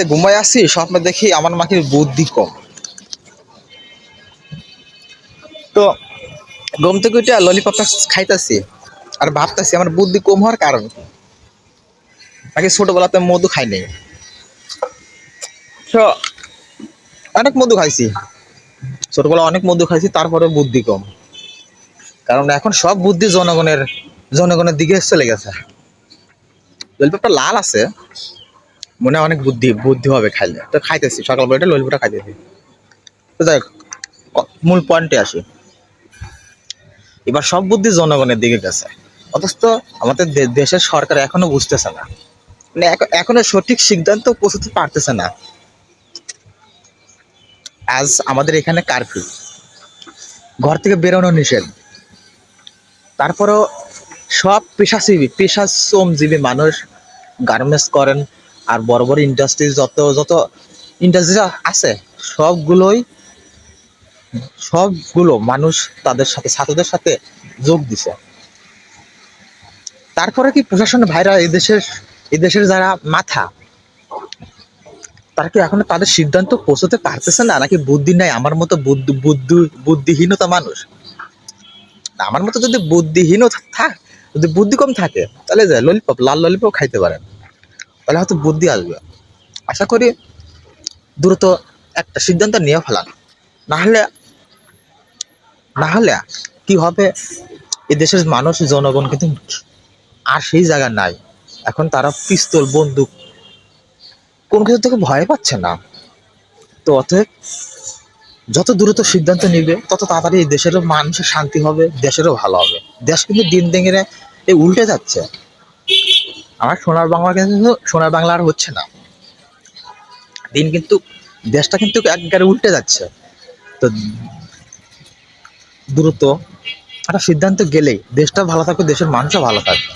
ঘুমায় আসছি, স্বপ্নে দেখি আমার মাকে বুদ্ধি কম। তো ঘুম থেকে উঠে ললিপপটা খাইতেছি আর ভাবতেছি আমার বুদ্ধি কম হওয়ার কারণ কি? নাকি ছোটবেলাতে মধু খাই নাই। তো অনেক মধু খাইছি, ছোটবেলা অনেক মধু খাইছি, তারপরে বুদ্ধি কম। কারণ এখন সব বুদ্ধি জনগণের দিকে চলে গেছে। ললিপপটা লাল আছে, মনে হয় অনেক বুদ্ধি বুদ্ধি হবে খাইলে, তো খাইতেছি সকালবেলা এটা ললিপপটা খাইতেছি। তো যাই হোক, মূল পয়েন্টে আসি। এবার সব বুদ্ধি জনগণের দিকে গেছে, অথচ আমাদের দেশের সরকার এখনো বুঝতেছে না, মানে এখনো সঠিক সিদ্ধান্ত পৌঁছতে পারতেছে না। আজ আমাদের এখানে কারফিউ, ঘর থেকে বেরোনো নিষেধ, তারপরেও সব পেশা শ্রমজীবী মানুষ গার্মেন্টস করেন আর বড় বড় ইন্ডাস্ট্রি যত যত ইন্ডাস্ট্রি আছে, সবগুলোই সবগুলো মানুষ তাদের সাথে ছাত্রদের সাথে যোগ দিছে। তারপরে কি প্রশাসনের ভাইরা এই দেশের যারা মাথা, তারা কি এখনো তাদের সিদ্ধান্ত পৌঁছতে পারতেছে না, নাকি বুদ্ধি নাই? আমার মতো বুদ্ধিহীনতা মানুষ, আমার মতো যদি বুদ্ধিহীন যদি বুদ্ধি কম থাকে, তাহলে যায় লাল ললিপপ খাইতে পারেন, তাহলে হয়তো বুদ্ধি আসবে। আশা করি দ্রুত একটা সিদ্ধান্ত নিয়ে ফেলান, নাহলে নাহলে কি হবে, এই দেশের মানুষ জনগণ কিন্তু আর সেই জায়গা নাই। এখন তারা পিস্তল বন্দুক কোন কিছু থেকে ভয় পাচ্ছে না। তো অতএব যত দ্রুত সিদ্ধান্ত নিবে, তত তাড়াতাড়ি এই দেশেরও মানুষের শান্তি হবে, দেশেরও ভালো হবে। দেশ কিন্তু দিন দিনে এই উল্টে যাচ্ছে। আমার সোনার বাংলা আর হচ্ছে না, দিন কিন্তু দেশটা কিন্তু একবারে উল্টে যাচ্ছে। তো দ্রুত একটা সিদ্ধান্ত গেলেই দেশটা ভালো থাকবে, দেশের মানুষও ভালো থাকবে।